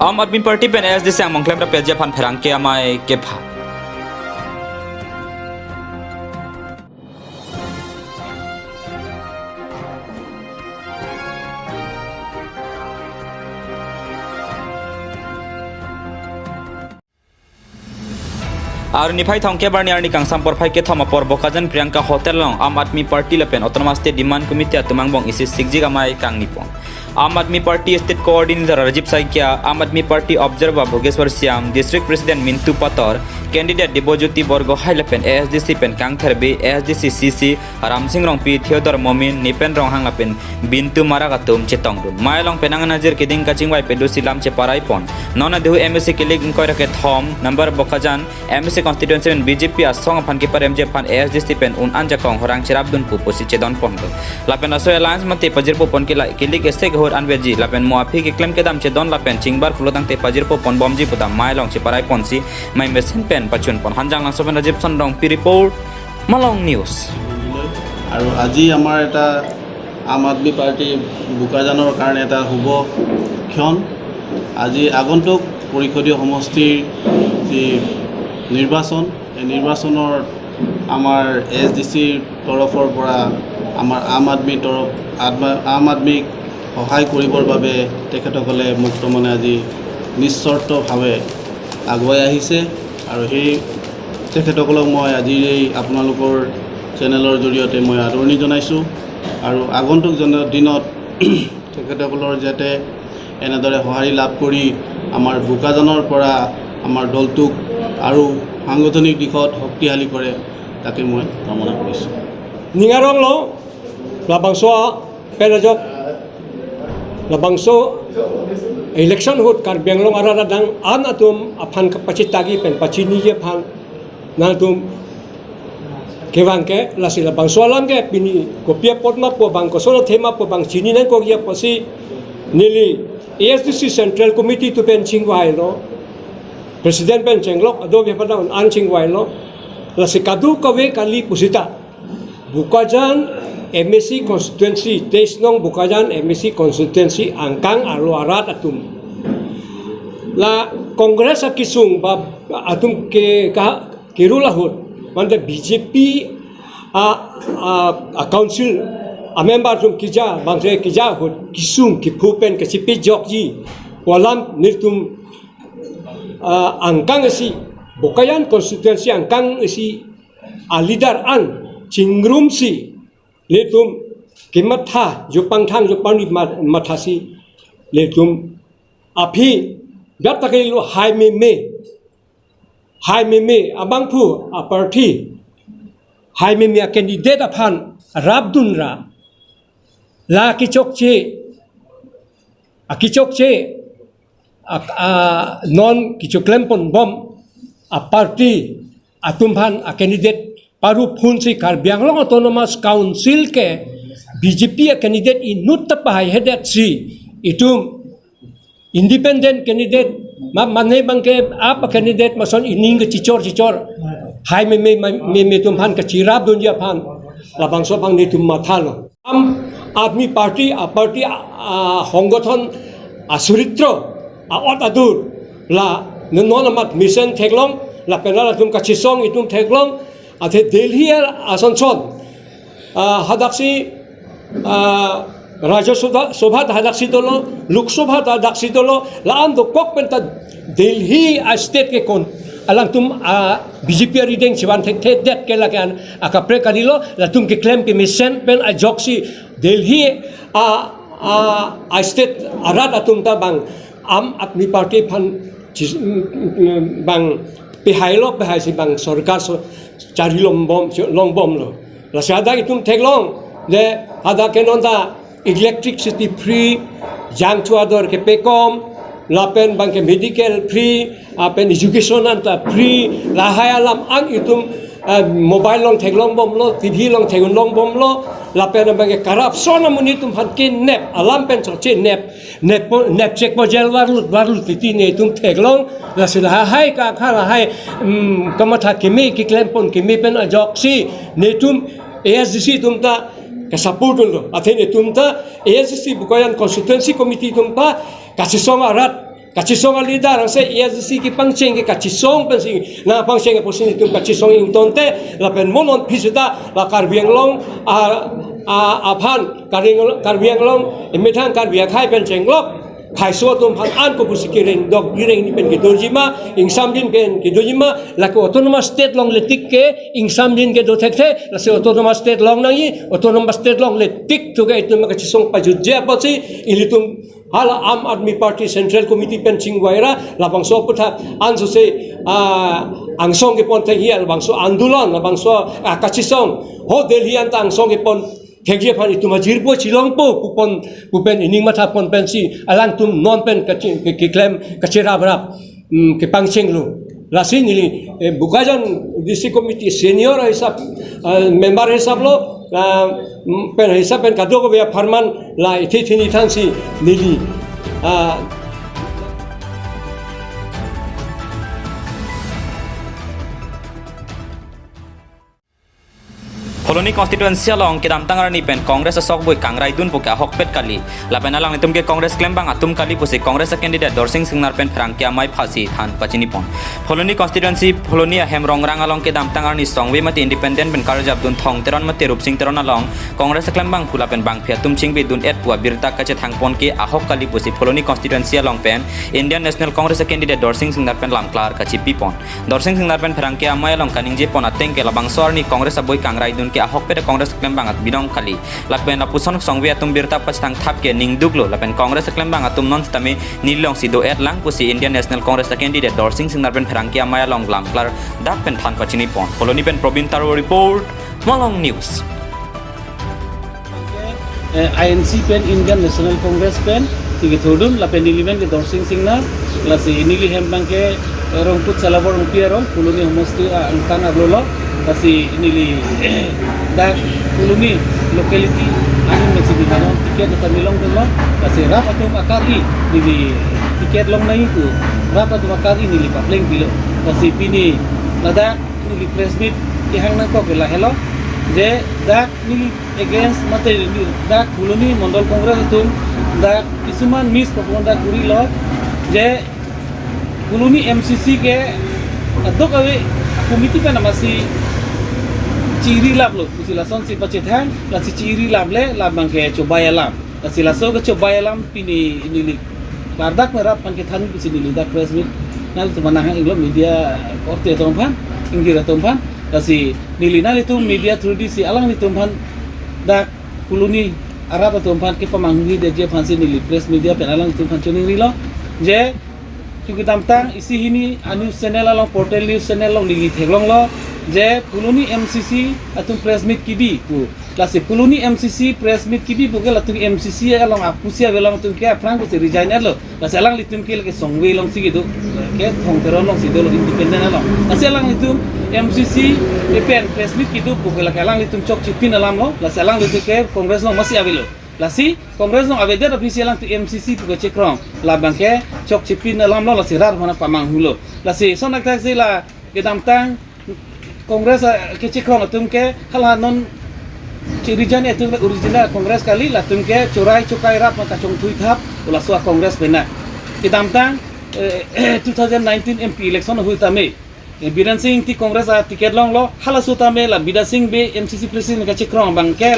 आम आदमी पार्टी पेन ASDC ang mengklaim ra peja pan pherang ke amai ke pha और निफाई थंके बारनी आरनी कांगसाम परफाई के थमा पर बकाजन प्रियंका होटल लं आम आदमी पार्टी लपेन ऑटोनोमस स्टेट डिमांड कमिटी तुमांग बंग इसे सिगजिग अमाय कांग निपों Aam Aadmi Party state coordinator Rajiv Saikia Aam Aadmi Party observer Bhogeshwar Shyam district president Mintu Patar candidate Debajyoti Bargo हाइलपेन ASDC पेन कांग थरबे ASDC CC Ramsingh Ronpi Theodore Momin निपेन रोंहांग लपेन बिंतु मारागातुम चेतोंगदुन मायलोंग पेनांग नजर किदिंग काचिंग वाई पेदु सिलाम चे पाराई पोन नोना देहु MSC किलिग इंकोय रके थॉम number Bokajan MSC constituency BJP asong pan kipar MJ pan ASDC pen un anja kong horang cirabdun pu posi cedon pondo lapen aso alliance mate pajir po pon kilik estek hor anveji lapen muafi ki claim kedam cedon lapen chingbar fulotang te pajir po pon bomji putam mailong ciparai ponsi mai mesin pen pachun pon hanjang lang soben Rajib Sondong pi report Malong News আৰু আজি আমাৰ এটা আম আদমি party বুকাজানৰ কাৰণে এটা শুভ ক্ষণ আজি আগন্তুক পৰিষদীয় সমষ্টিৰ যি নিৰ্বাচন এই নিৰ্বাচনৰ আমাৰ ASDCৰ তৰফৰ পৰা আমাৰ আম আদমিক সহায় কৰিবৰ বাবে তেখেতসকলে মুক্তমনে আজি নিশ্চৰ্তভাৱে আগুৱাই আহিছে আৰু সেই তেখেতসকলক মই আজি এই আপোনালোকৰ চেনেলৰ জৰিয়তে মই আদৰণি জনাইছোঁ আৰু আগন্তুক দিনত তেখেতসকলৰ যাতে এনেদৰে সহায় লাভ কৰি আমাৰ বুকাজানৰ পৰা আমাৰ দলটোক আৰু সাংগঠনিক দিশত শক্তিশালী কৰে তাকে মই কামনা কৰিছোঁ নিঙাৰং ল লাবাংছোৱা পেৰাজক লাবাংছো ইলেকশ্যন হুট কাৰ্বি আংলং আৰাদাং আন আতুম আফান পাচিতাগি পেন পাচিনি যে fun na tum kewangke lasila bang soalam ke pini kopia potma po bang ko solo tema po bang chini nan ko ya posi nili ASDC Central Committee to pen chingwai lo President pen chenglok ado be pada an chingwai lo lasikadu kawe kali pusita Bukajan MSC constituency Tesnong Bukajan MSC constituency angkang aro arat atum la Kongres akisung ba atum ke ka Kirulahut, manda BJP a council a member tum kija bangse kija hut kisung kipupen kesipi jokji walam nirtum angkang isi Bukayan constituency angkang isi a leader an chingrum si letum kimatha jupang thang jupang mathasi letum api datakilo hai me abang pu a party hai me a candidate upon rabdunra la kichokche non kichoklempon bom a party atumhan a candidate paru phunsi Karbi Anglong Autonomous Council ke BJP a candidate inut tapai hedat si itum independent candidate manai bangke apa candidate mason ining ke cicor hai me tumhan ke cirab dunia pan labang so bang ni tum mathalo am admi party a party honggothon asuritra a ot adur la nonamat mission theklong la penala tum ka chisong itum theklong athe Delhi Asansol hadaksi Raja Sobha hadaksi dolo Lok Sabha hadaksi dolo laan do kok penta Delhi state ke kon alang tum BJP reading chiwan thek det ke lakan akapre kadilo la tum ke claim ke mission pen a joksi Delhi state arat atum ta bang am apni party phan bang pihailo si bang sarkar chari longbom lo la sada itum theklong de ada kenonda electricity free jang chuador ke pekom lapen bangke medical free apen education anta free lahayalam an itum mobile long theklong bom lo TV long thegun long bom lo lapen bangke corruption amuni tum phanke nep alam pen che nep check mo jail warlut titi ne tum theklong la sila hai ka khala hai kamatha kimi ki klempon kimi pen ajoksi ne tum ASDC tum ta kasapur dulu. Athene tumta ASDC Bukayan Constituency Committee tumta kasisong arat kachisong alida rang se ESC ki pangcheng ki kachisong pensing na pangcheng posin tum kachisong ing tonte la pen monon pisuda la karbiang long a phan karbiang long emethan karbiang khai pencheng lok khai so tum phan an ko pusikireng dok gireng ni pen ki dorjima ing samdin pen ki dorjima la ko autonomous state long letik ke ing samdin ke do thekte la se autonomous state long nang autonomous state long letik to ke tum kachisong pajudja pachi ilitum hala Aam Aadmi Party Central Committee penching waira labang so putha anso se angsong ke pon thegi labang so andulan labang so kachisong ho Delhi anta angsong ke pon thegi phan ituma jirpo chilongpo pupen ining matha pon pensi alang tum non pen ke claim kachira brap ke pangcheng lu lasi nili bukajan DC committee senior hisab member hisab lo pen hisab pen kado ko bia farman la ithini thansi nili Koloni konstituensi along kedam tangar ni pen Kongres asok boy kangrai dun poke ahok pet kali lapen alang nitum ke Kongres klem bang atum kali pusi Kongres candidate Dorsing Singnar pen Frangkia mai phasi than pachini pon Koloni konstituensi Koloni hem rongrang along kedam tangar ni songwe mati independent pen karjab dun thong teron mati rup sing teron along Kongres klem bang pula pen bang phia tum ching be dun et pua birta kache thang pon ke ahok kali pusi Koloni konstituensi along pen Indian National Congress candidate Dorsing Singnar pen lamklar kachi pipon Dorsing Singnar pen Frangkia mai along kaning je pon ateng ke labang sor ni Kongres aboy kangrai dun ahok pede Kongres klembang at binong kali lapen apuson songwe atum birta pastang thap ke ning duglo lapen Kongres klembang atum non stame nilong sido et lang pusi Indian National Congress candidate Dorsing Singnar pen Frangkia maya long lamklar dak pen than pachini pon Koloni pen Probin Taro report Malong News INC pen Indian National Congress pen sige thodun lapen nilimen ke Dorsing Singnar lasi nili hembang ke rongput salabor rupiarong Koloni homosti angkan aglolo kasi nili dak Koloni locality ahin masih di mana tiket atau nilong dulu kasi rap atau makari nili tiket long naik tu rap atau makari nili papleng bilo kasi pini lada nili press meet ihang nangko kela hello je dak nili against mate dak Koloni Mondol Kongres itu dak kisuman miss propaganda kuri lo je Koloni MCC ke adok awe komiti kan masih ciri lab lo silason si pacethan la si ciri lab le labang ke coba lam la silaso ke coba lam pini nili bardak merap kan ke than pisi nili dak press meet nal tu manang inglo media korte tompan ingira tompan la si nili nal itu media trudi si alang ni tompan dak Koloni arab tompan ke pamanghi de je fansi nili press media penalang tompan chuning rilo je çünkü tamtang isi hini news channel along portal news channel long nili theglong lo je Koloni MCC atung press meet kibi pu lasi Koloni MCC press meet kibi bukan latung MCC along apusia belong tung ke aprang ku resign lo lasi alang litung ke lagi songwe long si gitu ke thongteron long si dolo independent along lasi alang litung MCC pen press meet kidu bukan lagi alang litung chok chipin alam lo lasi alang litung ke kongres long masih avelo lasi kongres long aveder ofisi alang tu MCC bukan cekrong labang ke chok chipin alam lo lasi rar mana pamang hulo lasi sonak tak sila kedam tang Kongres kecik krong atum ke halah non cirijan itu original Kongres kali latum ke curai cukai rap maka cong tuitap ulah suah Kongres benar kitamtang 2019 MP election hui tame Bidan Singh ti Kongres tiket long lo halah su tame la Bidan Singh be MCC president kecik krong bang ke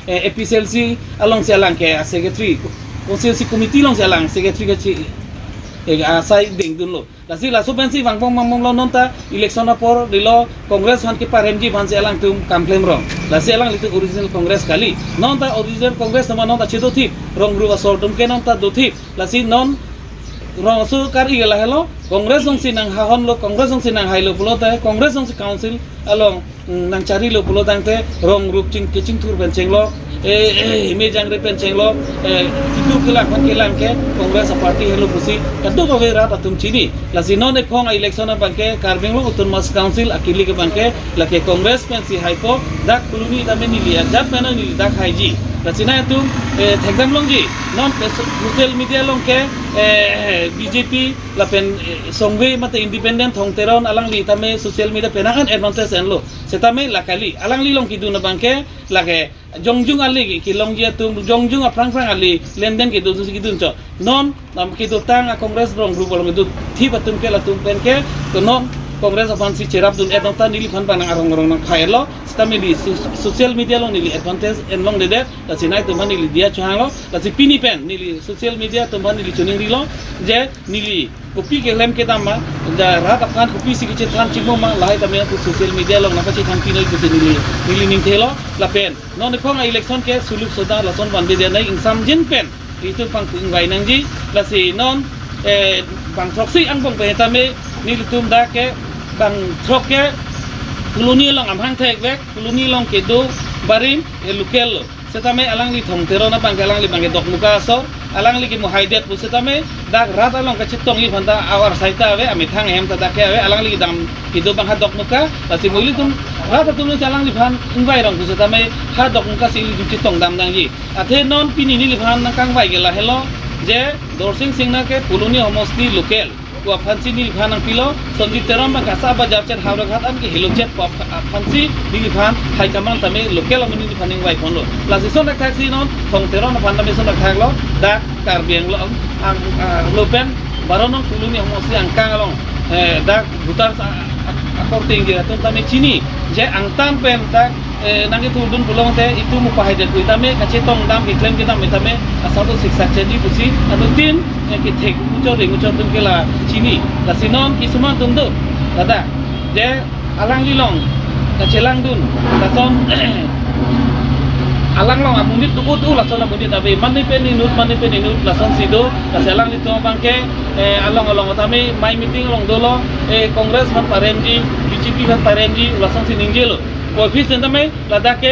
EPCLC along sialang ke secretary konsilsi komiti long sialang secretary kecik asai ding dun lo lasi la subvensi wangpong mamong lo nonta election por dilo Kongres han ke paremji van selang tum kamplem rong lasi elang litu original Kongres kali nonta original Kongres nama nonta chedo thip rong gru asol tum ke nonta do thip lasi non rong su kar igala hello Kongres song sinang hahon lo Kongres song sinang hailo pulo ta Kongres song council along nang cari lo pulo tang te rong rup cing kecing tur benceng lo me jang re penceng lo kitu kelak kan kelang ke Kongres party hello pusi kadu ko vera atum chini lasi non ek phong election bangke karbeng lo autonomous council akili ke bangke lake Kongres pensi haipo dak Koloni da menili jat mena nili dak haiji Sina itu thekdam long ji non social media long ke BJP lapen songwe mate independent thong teron alang li tame social media penakan advantage en lo setame lakali alang li long kidu na bangke lage jongjung ali ki long ji tu jongjung aprang prang ali lenden kidu su kidu cho non nam kidu tang kongres rong group long kidu thi patum ke la tum pen ke to non Kongres apan si cerap dun edonta nili pan panang arong nang khaelo stami di social media long nili advantage en long dede la sinai tu man nili dia chuhang lo la si pini pen nili social media tu man nili chuning rilo je nili kopi ke lem ke tama da rat apan kopi si ke than chimo ma lai tamia tu social media long napa chi than pino tu nili ning thelo la pen non ne khong election ke suluk soda la son ban be dia nai insam jin pen itu pang tung vai nang ji la si non bang proxy ang bang pe tame nili tum da ke bang troke kuluni long am hang thek vek kuluni long ke do barim lukel setame alang li thong tero na bang alang li bang dok muka so alang li ki muhaidet pu setame dak rata long ka chitong li phanda awar saita ave ami thang hem ta dak ave alang li dam ki do bang ha dok muka ta si moili tum rata tum ni alang li phan invai rong pu setame ha dok muka si li chitong dam dang ji athe non pini ni li phan nang kang vai gela hello je dorsing singna ke kuluni homosti lukel wa phansi nil phanang pilo sonji teram ba kasa ba jab chat hawra khat an ki hilo chat pa phansi nil phan hai kaman tame local amini phaning wai phonlo la si son dak taxi non thong teram na phan tame son dak thak lo da kar biang lo ang lopen baronon kuluni homosi angkang long da butar according dia ton tame chini je ang tam pen dak nangi tu dun pulong te itu mu pahai det tame kacetong dam ki claim kita metame asal tu siksa jadi pusi anu tin ki thek ucor dum kela chini la sinon ki suma tum do dada je alang lilong kacelang dun la son alang long amunit tu la son amunit tapi mani pe ni nut la son sido la selang li to bangke along tame mai meeting long dolo kongres man paremji BJP man paremji la son siningelo office tame lada ke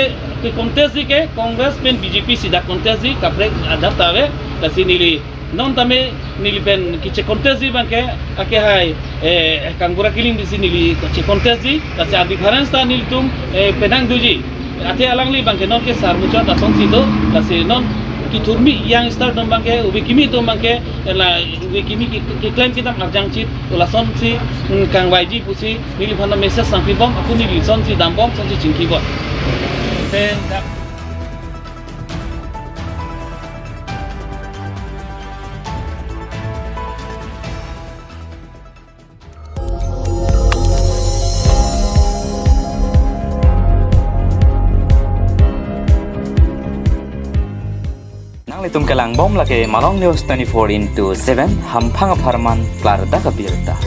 contest ke Kongres pen BJP sida contest kapre adapta ave la sinili non tame nili pen ki che contest banke ake hai kangura kiling di sinili che contest la sa difference ta nil tum penang duji ate alang li banke non ke sar mucha da son sido la si non ki turmi yang start dom banke ubi kimi to banke la ubi kimi ki claim kita marjang chit la son si kang waiji pusi nili phana message sang pi bom aku nili son si dam bom son si chingki bot then Itum kelang bom lake Malong News 24/7 hampang aparman klar da kabirta.